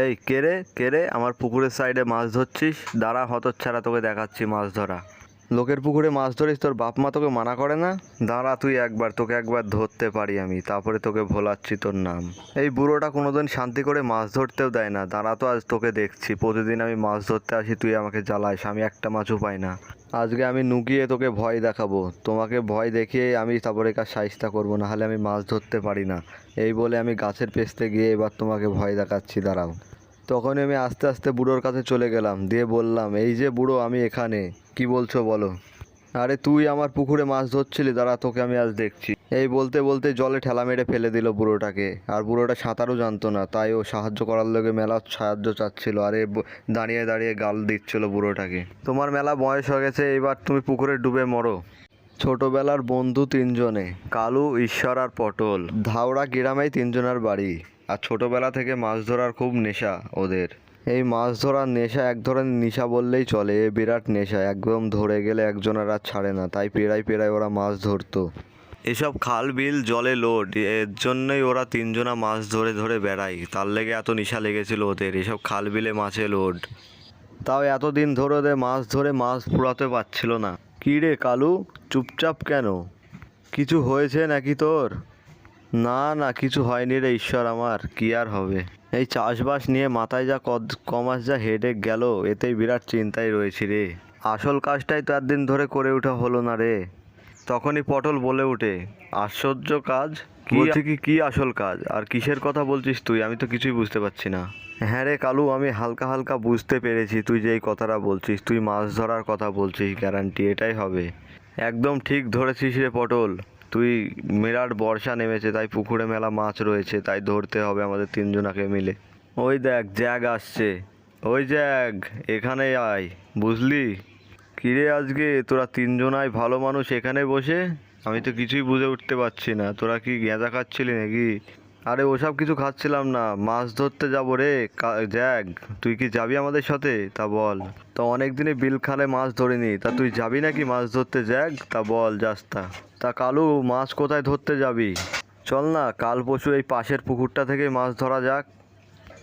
এই কে রে আমার পুকুরের সাইডে মাছ ধরছিস? দাঁড়া হতচ্ছাড়া, তোকে দেখাচ্ছি মাছ ধরা। লোকের পুকুরে মাছ ধরিস, তোর বাপ মা তোকে মানা করে না? দাঁড়া তোকে একবার ধরতে পারি আমি, তারপরে তোকে ভোলাচ্ছি তোর নাম। এই বুড়োটা কোনোদিন শান্তি করে মাছ ধরতেও দেয় না। দাঁড়া তো আজ তোকে দেখছি, প্রতিদিন আমি মাছ ধরতে আসি, তুই আমাকে জ্বালাস, আমি একটা মাছও পাই না। আজকে আমি নুকিয়ে তোকে ভয় দেখাবো, তোমাকে ভয় দেখিয়ে আমি তারপরে কাজ শায়েস্তা করবো, না হলে আমি মাছ ধরতে পারি না। এই বলে আমি গাছের পেছতে গিয়ে এবার তোমাকে ভয় দেখাচ্ছি, দাঁড়াও। তখনই আমি আস্তে আস্তে বুড়োর কাছে চলে গেলাম, দিয়ে বললাম, এই যে বুড়ো, আমি এখানে। কি বলছো বলো? আরে তুই আমার পুকুরে মাছ ধরছিলি, দাঁড়া তোকে আমি আজ দেখছি। এই বলতে বলতে জলে ঠেলা মেরে ফেলে দিল বুড়োটাকে। আর বুড়োটা সাঁতারও জানতো না, তাই ও সাহায্য করার লোকে মেলা সাহায্য চাচ্ছিল, আর দাঁড়িয়ে দাঁড়িয়ে গাল দিচ্ছিল বুড়োটাকে। তোমার মেলা বয়স হয়ে গেছে, এবার তুমি পুকুরে ডুবে মরো। ছোটবেলার বন্ধু তিনজনে, কালু, ঈশ্বর আর পটল। ধাওড়া গ্রামেই তিনজনের বাড়ি। আর ছোটবেলা থেকে মাছ ধরার খুব নেশা ওদের। এই মাছ ধরার নেশা এক ধরনের নেশা বললেই চলে, এ বিরাট নেশা, একদম ধরে গেলে একজনের আর ছাড়ে না, তাই পেরায় পেরায় ওরা মাছ ধরতো। এসব খাল বিল জলে লোড, এর জন্যই ওরা তিনজনা মাছ ধরে ধরে বেড়ায়, তার লেগে এত নেশা লেগেছিল ওদের, এসব খাল বিলে মাছে লোড। তাও এতদিন ধরে ওদের মাছ ধরে মাছ ফুরাতে পারছিল না। কী রে কালু, চুপচাপ কেন? কিছু হয়েছে নাকি তোর? না না, কিছু হয়নি রে ঈশ্বর আমার, কি আর হবে। এই চাষবাস নিয়ে মাথায় যা কমাস যা হেডেক গেল, এতেই বিরাট চিন্তায় রয়েছি রে। আসল কাজটাই তো একদিন ধরে করে ওঠা হলো না রে। তখনই পটল বলে ওঠে, আশ্চর্য কাজ? কি আসল কাজ? আর কিসের কথা বলছিস তুই? আমি তো কিছুই বুঝতে পারছি না। হ্যাঁ রে কালু, আমি হালকা হালকা বুঝতে পেরেছি তুই যেই কথাটা বলছিস, তুই মাছ ধরার কথা বলছিস, গ্যারান্টি এটাই হবে। একদম ঠিক ধরেছিস রে পটল। তুই বিরাট বর্ষা নেমেছে, তাই পুকুরে মেলা মাছ রয়েছে, তাই ধরতে হবে আমাদের তিনজনাকে মিলে। ওই দেখ জ্যাগ আসছে, ওই জ্যাগ, এখানে আয়, বুঝলি? কিরে আজকে তোরা তিনজনাই ভালো মানুষ এখানে বসে? আমি তো কিছুই বুঝে উঠতে পারছি না, তোরা কি গেঁজা খাচ্ছিলি নাকি? আরে ওসব কিছু খাচ্ছিলাম না, মাছ ধরতে যাবো রে। জ্যাগ, তুই কি যাবি আমাদের সাথে? তা বল। তো অনেক দিনে বিল খালে মাছ ধরিনি, তা তুই যাবি নাকি মাছ ধরতে? জ্যাগ, তা বল যাস্তা। তা কালু, মাছ কোথায় ধরতে যাবি? চল না কাল পরশু এই পাশের পুকুরটা থেকে মাছ ধরা যাক।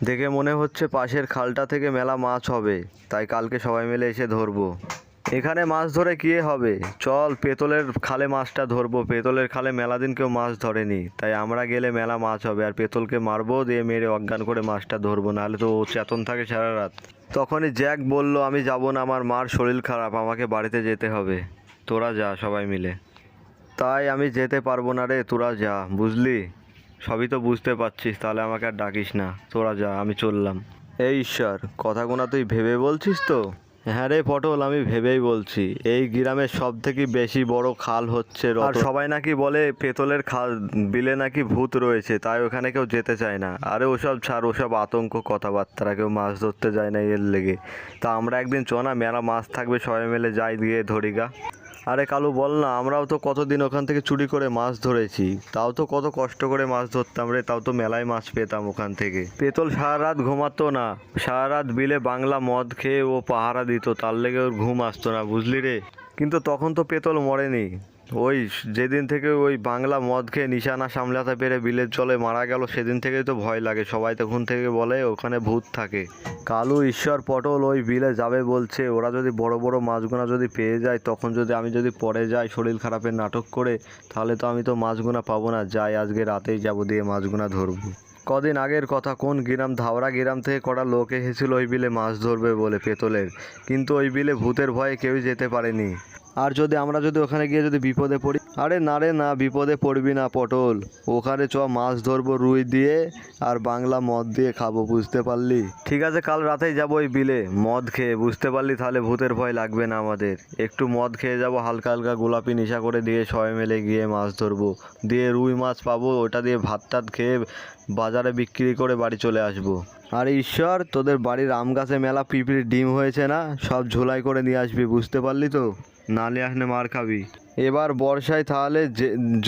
দেখে মনে হচ্ছে পাশের খালটা থেকে মেলা মাছ হবে, তাই কালকে সবাই মিলে এসে ধরবো। এখানে মাছ ধরে কী হবে? চল পেতলের খালে মাছটা ধরবো, পেতলের খালে মেলা দিন কেউ মাছ ধরেনি, তাই আমরা গেলে মেলা মাছ হবে, আর পেতলকে মারবো, দিয়ে মেরে অজ্ঞান করে মাছটা ধরবো, নাহলে তো ও চেতন থাকে সারা রাত। তখনই জ্যাক বলল, আমি যাব না, আমার মার শরীর খারাপ, আমাকে বাড়িতে যেতে হবে, তোরা যা সবাই মিলে। তাই আমি যেতে পারবো না রে, তোরা যা, বুঝলি? সবই তো বুঝতে পারছিস, তাহলে আমাকে আর ডাকিস না, তোরা যা, আমি চললাম। এই ঈশ্বর, কথাগুলো তুই ভেবে বলছিস তো? হ্যাঁ রে পটল, আমি ভেবেই বলছি। এই গ্রামের সব থেকে বেশি বড় খাল হচ্ছে আর সবাই নাকি বলে পেতলের খাল বিলে নাকি ভূত রয়েছে, তাই ওখানে কেউ যেতে চায় না। আরে ওসব ছাড়, ওসব আতঙ্ক কথাবার্তা, কেউ মাছ ধরতে যায় না এর লেগে। তা আমরা একদিন চ না, মেলা মাছ থাকবে, সবাই মিলে যাই, গিয়ে ধরি গা। আরে কালু বল না, আমরাও তো কতদিন ওখান থেকে চুরি করে মাছ ধরেছি, তাও তো কত কষ্ট করে মাছ ধরতাম রে, তাও তো মেলায় মাছ পেতাম ওখান থেকে। পেতল সারা রাত ঘুমাতো না, সারা রাত বিলে বাংলা মদ খেয়ে ও পাহারা দিত, তার লেগে ওর ঘুম আসতো না, বুঝলি রে? কিন্তু তখন তো পেতল মরেনি, ওই যেদিন থেকে ওই বাংলা মদ খেয়ে নিশানা সামলাতে পেরে বিলের জলে মারা গেল, সেদিন থেকেই তো ভয় লাগে, সবাই তখন থেকে বলে ওখানে ভূত থাকে। কালু, ঈশ্বর, পটল ওই বিলে যাবে বলছে, ওরা যদি বড় বড় মাছগুনা যদি পেয়ে যায়, তখন যদি আমি পড়ে যাই শরীর খারাপের নাটক করে, তাহলে তো আমি তো মাছগুনা পাবো না। যাই, আজকে রাতেই যাবো, দিয়ে মাছগুনা ধরবো। কদিন আগের কথা, কোন গ্রাম, ধাওড়া গ্রাম থেকে কটা লোক এসেছিল ওই বিলে মাছ ধরবে বলে পেতলের, কিন্তু ওই বিলে ভূতের ভয়ে কেউই যেতে পারেনি। আর আমরা যদি ওখানে গিয়ে যদি বিপদে পড়ি? আরে না রে না, বিপদে পড়বি না পটল, ওখানে চ, মাছ ধরবো রুই দিয়ে আর বাংলা মদ দিয়ে খাবো, বুঝতে পারলি? ঠিক আছে, কাল রাতেই যাবো ওই বিলে মদ খেয়ে, বুঝতে পারলি? তাহলে ভূতের ভয় লাগবে না আমাদের। একটু মদ খেয়ে যাবো, হালকা হালকা গোলাপি নেশা করে, দিয়ে সবাই মিলে গিয়ে মাছ ধরবো, দিয়ে রুই মাছ পাবো, ওটা দিয়ে ভাত টাত খেয়ে বাজারে বিক্রি করে বাড়ি চলে আসবো। আর ঈশ্বর, তোদের বাড়ির আম গাছে মেলা পিঁপড়ির ডিম হয়েছে না, সব ঝোলাই করে নিয়ে আসবি, বুঝতে পারলি তো? নালে আসলে মার খাবি। এবার বর্ষায় তাহলে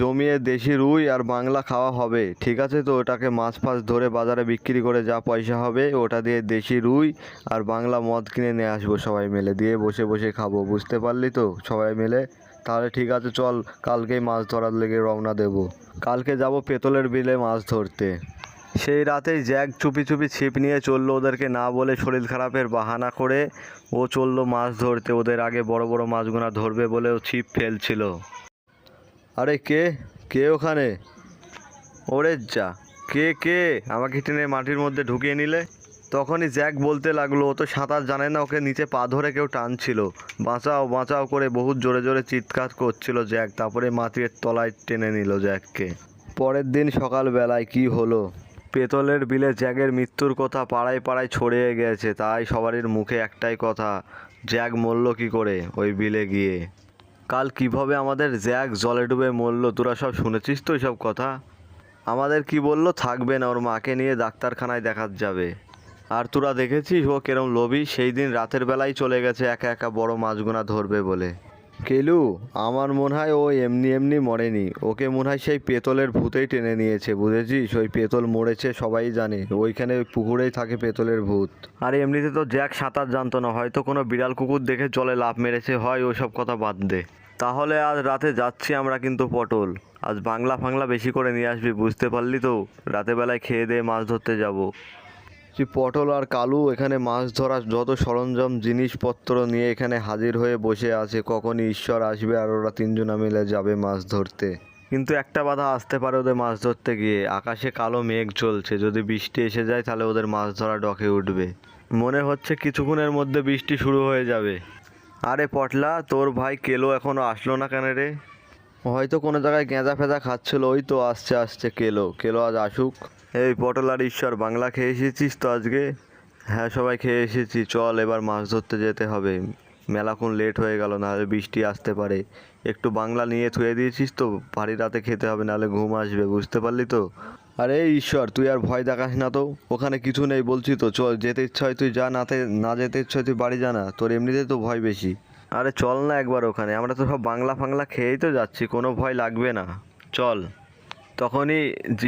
জমিয়ে দেশি রুই আর বাংলা খাওয়া হবে, ঠিক আছে তো? ওটাকে মাছ ফাছ ধরে বাজারে বিক্রি করে যা পয়সা হবে, ওটা দিয়ে দেশি রুই আর বাংলা মদ কিনে নিয়ে আসবো সবাই মিলে, দিয়ে বসে বসে খাবো, বুঝতে পারলি তো সবাই মিলে? তাহলে ঠিক আছে, চল কালকেই মাছ ধরার লেগে রওনা দেবো। কালকে যাব পেতলের বিলে মাছ ধরতে। সেই রাতেই জ্যাক চুপি চুপি ছিপ নিয়ে চললো, ওদেরকে না বলে শরীর খারাপের বাহানা করে ও চললো মাছ ধরতে। ওদের আগে বড় বড় মাছগুনা ধরবে বলে ও ছিপ ফেলছিল। আরে কে কে ওখানে? ওরে যা, কে কে আমাকে টেনে মাটির মধ্যে ঢুকিয়ে নিলে? তখনই জ্যাক বলতে লাগলো, ও তো সাঁতার জানে না, ওকে নিচে পা ধরে কেউ টানছিল, বাঁচাও বাঁচাও করে বহুত জোরে জোরে চিৎকার করছিল জ্যাক। তারপরে মাটির তলায় টেনে নিল জ্যাককে। পরের দিন সকালবেলায় কি হলো, পেতলের বিলে জ্যাকের মৃত্যুর কথা পাড়ায় পাড়ায় ছড়িয়ে গেছে। তাই সবারই মুখে একটাই কথা, জ্যাক মরল কী করে ওই বিলে গিয়ে। কাল কিভাবে আমাদের জ্যাক জলে ডুবে মরল, তোরা সব শুনেছিস তো সব কথা? আমাদের কি বললো, থাকবে না, ওর মাকে নিয়ে ডাক্তারখানায় দেখাত যাবে। আর তোরা দেখেছিস ও কেরম লোভী, সেই দিন রাতের বেলায় চলে গেছে একা একা বড় মাছগুনা ধরবে বলে। কেলু, আমার মনে হয় ও এমনি এমনি মরেনি, ওকে মনে হয় সেই পেতলের ভূতেই টেনে নিয়েছে, বুঝেছিস? ওই পেতল মরেছে সবাই জানে, ওইখানে ওই পুকুরেই থাকে পেতলের ভূত। আর এমনিতে তো জ্যাক সাঁতার জানতো না, হয়তো কোনো বিড়াল কুকুর দেখে জলে লাফ মেরেছে, হয় ওসব কথা বাদ দে। তাহলে আজ রাতে যাচ্ছি আমরা কিন্তু পটল, আজ বাংলা ফাংলা বেশি করে নিয়ে আসবি, বুঝতে পারলি তো? রাতেবেলায় খেয়ে দিয়ে মাছ ধরতে যাব। পটল আর কালু এখানে মাছ ধরার যত সরঞ্জাম জিনিসপত্র নিয়ে এখানে হাজির হয়ে বসে আছে, কখন ঈশ্বর আসবে আর ওরা তিনজনা মিলে যাবে মাছ ধরতে। কিন্তু একটা বাধা আসতে পারে ওদের মাছ ধরতে গিয়ে, আকাশে কালো মেঘ চলছে, যদি বৃষ্টি এসে যায় তাহলে ওদের মাছ ধরা ডকে উঠবে। মনে হচ্ছে কিছুক্ষণের মধ্যে বৃষ্টি শুরু হয়ে যাবে। আরে পটলা, তোর ভাই কেলো এখনও আসলো না কেন রে? হয়তো কোনো জায়গায় গেঁজা ফেঁজা খাচ্ছিল, ওই তো আসছে আসছে কেলো, কেলো আজ আসুক। এই পটল আর ঈশ্বর, বাংলা খেয়ে এসেছিস তো আজকে? হ্যাঁ সবাই খেয়ে এসেছি, চল এবার মাছ ধরতে যেতে হবে, মেলাক্ষণ লেট হয়ে গেল, নাহলে বৃষ্টি আসতে পারে। একটু বাংলা নিয়ে থুয়ে দিয়েছিস তো, ভারী রাতে খেতে হবে, নাহলে ঘুম আসবে, বুঝতে পারলি তো? আরে ঈশ্বর, তুই আর ভয় দেখাস না তো, ওখানে কিছু নেই বলছি তো, চল, যেতে ইচ্ছা হয় তুই যা, না যেতে ইচ্ছা হয় তুই বাড়ি যা না, তোর এমনিতেই তো ভয় বেশি। আরে চল না একবার ওখানে, আমরা তো সব বাংলা ফাংলা খেয়েই তো যাচ্ছি, কোনো ভয় লাগবে না, চল। তখনই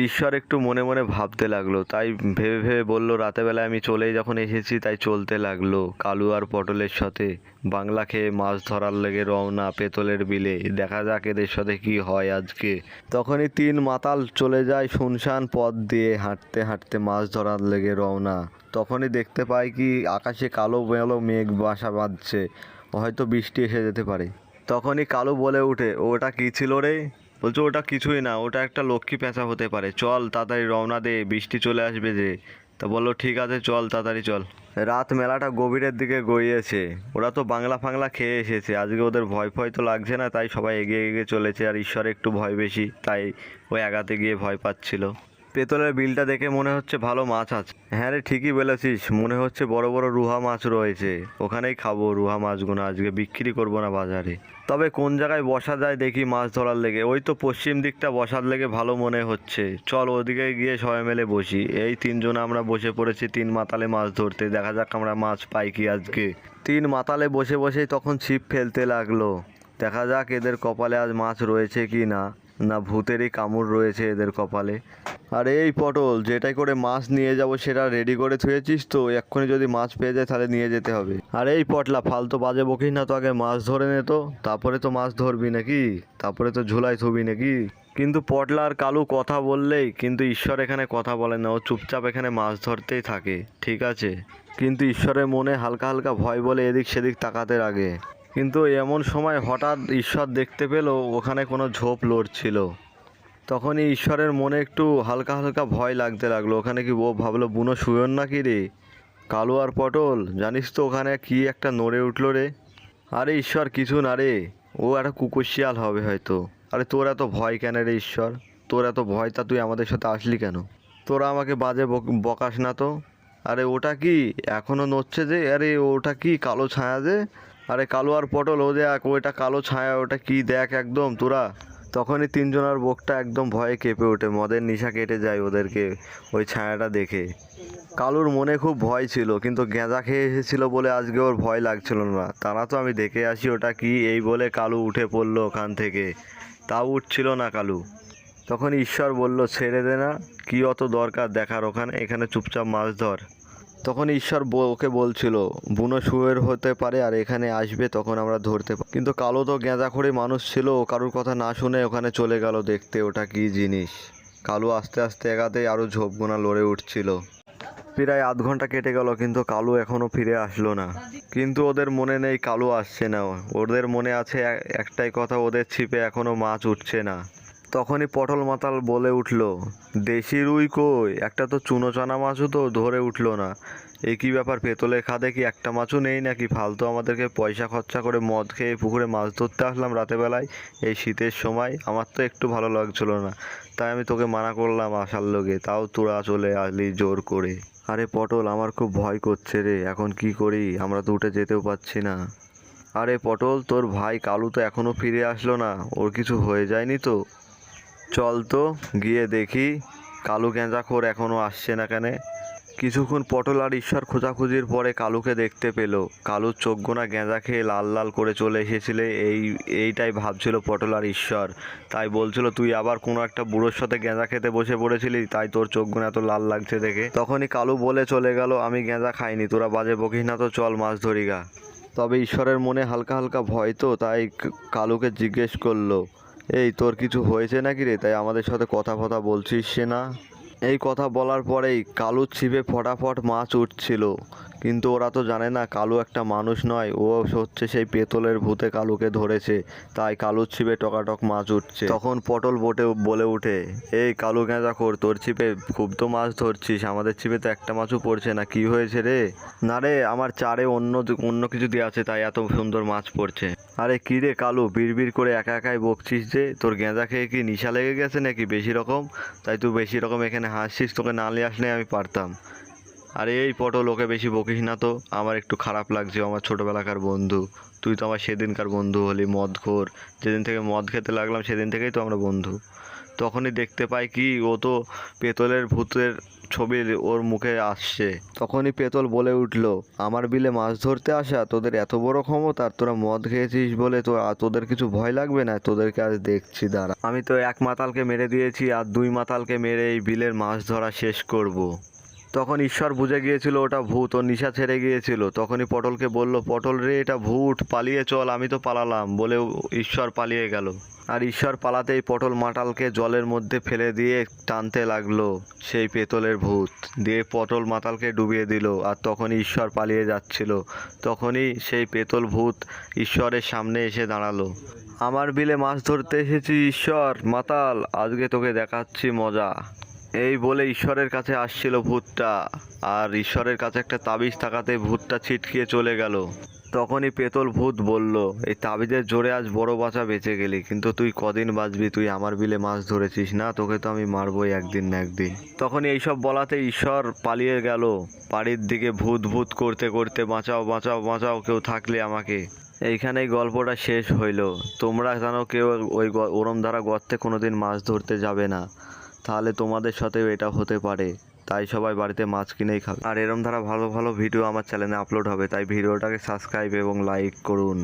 ঈশ্বর একটু মনে মনে ভাবতে লাগলো, তাই ভেবে ভেবে বলল, রাতেবেলায় আমি চলেই যখন এসেছি তাই চলতে লাগলো কালু আর পটলের সাথে বাংলা খেয়ে মাছ ধরার লেগে রওনা পেতলের বিলে। দেখা যাক এদের সাথে কি হয় আজকে। তখনই তিন মাতাল চলে যায় শুনশান পথ দিয়ে হাঁটতে হাঁটতে মাছ ধরার লেগে রওনা। তখনই দেখতে পায় কি আকাশে কালো মেলো মেঘ বাসা বাঁধছে, হয়তো বৃষ্টি এসে যেতে পারে। তখনই কালু বলে ওঠে, ওটা কি ছিল রে? বলছো ওটা কিছুই না, ওটা একটা লক্ষ্মী পেঁচা হতে পারে, চল তাড়াতাড়ি রওনা দে, বৃষ্টি চলে আসবে যে। তা বললো ঠিক আছে চল, তাড়াতাড়ি চল। রাত মেলাটা গভীরের দিকে গড়িয়েছে, ওরা তো বাংলা ফাংলা খেয়ে এসেছে, আজকে ওদের ভয় ফয় তো লাগছে না, তাই সবাই এগিয়ে এগিয়ে চলেছে। আর ঈশ্বর একটু ভয় বেশি, তাই ওই আগাতে গিয়ে ভয় পাচ্ছিল। পেতলের বিলটা দেখে মনে হচ্ছে ভালো মাছ আছে। হ্যাঁ রে, ঠিকই বলেছিস, মনে হচ্ছে বড় বড় রুহা মাছ রয়েছে, ওখানেই খাবো রুহা মাছগুলো, আজকে বিক্রি করবো না বাজারে। তবে কোন জায়গায় বসা যায় দেখি মাছ ধরার লেগে, ওই তো পশ্চিম দিকটা বসার লেগে ভালো মনে হচ্ছে, চল ওদিকে গিয়ে সবাই মিলে বসি। এই তিনজন আমরা বসে পড়েছি তিন মাতালে মাছ ধরতে, দেখা যাক আমরা মাছ পাই কি আজকে। তিন মাতালে বসে বসেই তখন ছিপ ফেলতে লাগলো, দেখা যাক এদের কপালে আজ মাছ রয়েছে কি না, না ভূতেরই কামড় রয়েছে এদের কপালে। আর এই পটল, যেটাই করে মাছ নিয়ে যাব সেটা রেডি করে থুয়েছিস তো? এক্ষুনি যদি মাছ পেয়ে যায় তাহলে নিয়ে যেতে হবে। আর এই পটলা, ফালতু বাজে বকিস না তো, আগে মাছ ধরে নে তো, তারপরে তো মাছ ধরবি নাকি, তারপরে তো ঝুলাই থুবি নাকি। কিন্তু পটলা আর কালু কথা বললেই, কিন্তু ঈশ্বর এখানে কথা বলে না, ও চুপচাপ এখানে মাছ ধরতেই থাকে, ঠিক আছে? কিন্তু ঈশ্বরের মনে হালকা হালকা ভয় বলে এদিক সেদিক তাকাতে লাগে। কিন্তু এমন সময় হঠাৎ ঈশ্বর দেখতে পেল ওখানে কোনো ঝোপ লড়ছিল। তখনই ঈশ্বরের মনে একটু হালকা হালকা ভয় লাগতে লাগলো, ওখানে কি ও ভাবলো বুনো শুয়োর নাকি রে? কালু আর পটল, জানিস তো ওখানে কি একটা নড়ে উঠলো রে? আরে ঈশ্বর কিছু না রে, ও একটা কুকুর শিয়াল হবে হয়তো। আরে তোর এত ভয় কেন রে ঈশ্বর, তোর এত ভয়, তা তুই আমাদের সাথে আসলি কেন? তোরা আমাকে বাজে বকাস না তো। আরে ওটা কি এখনো নড়ছে যে, আরে ওটা কি কালো ছায়া যে? আরে কালু আর পটল, ও দেখ ওইটা কালো ছায়া, ওটা কি দেখ একদম তোরা। তখনই তিনজনের বুকটা একদম ভয়ে কেঁপে ওঠে, মদের নেশা কেটে যায় ওদেরকে ওই ছায়াটা দেখে। কালুর মনে খুব ভয় ছিল, কিন্তু গেঁজা খেয়ে এসেছিল বলে আজকে ওর ভয় লাগছিল না। তারা তো আমি দেখে আসি ওটা কি, এই বলে কালু উঠে পড়লো ওখান থেকে, তাও উঠছিল না কালু। তখন ঈশ্বর বলল, ছেড়ে দে না, কি অত দরকার দেখার ওখানে, এখানে চুপচাপ মাছ ধর। তখন ঈশ্বর ওকে বলছিল বুনো শুয়োর হতে পারে আর এখানে আসবে, তখন আমরা ধরতে পারি। কিন্তু কালো তো গেঁজাখড়ি মানুষ ছিল, ও কারুর কথা না শুনে ওখানে চলে গেল দেখতে ওটা কি জিনিস। কালু আস্তে আস্তে এগাতেই আরও ঝোপগুনা লড়ে উঠছিল। প্রায় আধ ঘন্টা কেটে গেল, কিন্তু কালু এখনো ফিরে আসলো না। কিন্তু ওদের মনে নেই কালু আসছে না, ওদের মনে আছে একটাই কথা, ওদের ছিপে এখনো মাছ উঠছে না। তখনই পটল মাতাল বলে উঠলো, দেশি রুই কই, একটা তো চুনো চানা মাছও তো ধরে উঠলো না। এই কি ব্যাপার, পেতলের খাদে কি একটা মাছও নেই নাকি? ফালতু আমাদেরকে পয়সা খরচা করে মদ খেয়ে পুকুরে মাছ ধরতে আসলাম রাতে বেলায় এই শীতের সময়। আমার তো একটু ভালো লাগছিল না, তাই আমি তোকে মানা করলাম আসার লগে, তাও তোরা চলে আসলি জোর করে। আরে পটল, আমার খুব ভয় করছে রে, এখন কি করি? আমরা তো উঠে যেতেও পারছি না। আরে পটল, তোর ভাই কালু তো এখনো ফিরে আসলো না, ওর কিছু হয়ে যায়নি তো? চল তো গিয়ে দেখি কালু গেঁজাখোর এখনো আসছে না কেন। কিছুক্ষণ পটল আর ঈশ্বর খোঁজাখুঁজির পরে কালুকে দেখতে পেল। কালুর চোখগোনা গেঁজা খেয়ে লাল লাল করে চলে এসেছিলে, এইটাই ভাবছিল পটল আর ঈশ্বর। তাই বলছিল তুই আবার কোনো একটা বুড়োর সাথে গেঁজা খেতে বসে পড়েছিলি, তাই তোর চোখগোনা এত লাল লাগছে দেখে। তখনই কালু বলে চলে গেল, আমি গেঁজা খাইনি, তোরা বাজে বকিস না তো, চল মাছ ধরি গা। তবে ঈশ্বরের মনে হালকা হালকা ভয় তো, তাই কালুকে জিজ্ঞেস করলো, এই তোর কিছু হয়েছে নাকি রে, তাই আমাদের সাথে কথা ফথা বলছিস সে না? এই কথা বলার পরেই কালুর ছিপে ফটাফট মাছ উঠছিল, কিন্তু ওরা তো জানে না কালু একটা মানুষ নয়, ও হচ্ছে সেই পেতলের ভূতে কালুকে ধরেছে, তাই কালুর ছিপে টকাটক মাছ উঠছে। তখন পটল বলে উঠে, এই কালু গেঁজাখোর, তোর ছিপে খুব তো মাছ ধরছিস, আমাদের ছিপে তো একটা মাছও পড়ছে না, কি হয়েছে রে? না রে, আমার চারে অন্য কিছু দিয়ে আছে, তাই এত সুন্দর মাছ পড়ছে। আরে কি রে কালু, বিড়বিড় করে একা একাই বকছিস যে? তোর গেঁজা খেয়ে কি নিশা লেগে গেছে নাকি বেশি রকম? তাই তুই বেশি রকম এখানে হাসছিস, তোকে না নিয়ে আসলে আমি পারতাম। আরে এই পটল, ওকে বেশি বকিস না তো, আমার একটু খারাপ লাগছে, আমার ছোটোবেলাকার বন্ধু। তুই তো আমার সেদিনকার বন্ধু হলি, মদখোর। যেদিন থেকে মদ খেতে লাগলাম সেদিন থেকেই তো আমরা বন্ধু। তখনই দেখতে পাই কি, ও তো পেতলের ভূতের ছবি ওর মুখে আসছে। তখনই পেতল বলে উঠলো, আমার বিলে মাছ ধরতে আসা তোদের এত বড় ক্ষমতা, আর তোরা মদ খেয়েছিস বলে তো তোদের কিছু ভয় লাগবে না? তোদেরকে আজ দেখছি দাঁড়া, আমি তো এক মাতালকে মেরে দিয়েছি, আর দুই মাতালকে মেরে এই বিলের মাছ ধরা শেষ করব। তখন ঈশ্বর বুঝে গিয়েছিল ওটা ভূত, ও নিশা ছেড়ে গিয়েছিল। তখনই পটলকে বলল, পটল রে, এটা ভূত, পালিয়ে চল। আমি তো পালালাম বলে ঈশ্বর পালিয়ে গেল। আর ঈশ্বর পালাতেই পটল মাতালকে জলের মধ্যে ফেলে দিয়ে টানতে লাগলো সেই পেতলের ভূত, দিয়ে পটল মাতালকে ডুবিয়ে দিল। আর তখনই ঈশ্বর পালিয়ে যাচ্ছিল, তখনই সেই পেতল ভূত ঈশ্বরের সামনে এসে দাঁড়ালো। আমার বিলে মাছ ধরতে এসেছি ঈশ্বর মাতাল, আজকে তোকে দেখাচ্ছি মজা। এই বলে ঈশ্বরের কাছে আসছিল ভূতটা, আর ঈশ্বরের কাছে একটা তাবিজ থাকাতে ভূতটা ছিটকিয়ে চলে গেল। তখনই পেতল ভূত বলল, এই তাবিজের জোরে আজ বড় বাঁচা বেঁচে গেলি, কিন্তু তুই কদিন বাঁচবি? তুই আমার বিলে মাছ ধরেছিস না, তোকে তো আমি মারবই একদিন না একদিন। তখনই এইসব বলাতে ঈশ্বর পালিয়ে গেল বাড়ির দিকে, ভূত ভূত করতে করতে, বাঁচাও বাঁচাও বাঁচাও, কেউ থাকলে আমাকে। এইখানেই গল্পটা শেষ হইল। তোমরা জানো কেউ ওই ওরমধারা গর্তে কোনোদিন মাছ ধরতে যাবে না, তাহলে তোমাদের সাথেও এটা হতে পারে। তাই সবাই বাড়িতে মাছ কিনেই খাবে। আর এরম ধারা ভালো ভালো ভিডিও আমার চ্যানেলে আপলোড হবে, তাই ভিডিওটাকে সাবস্ক্রাইব এবং লাইক করুন।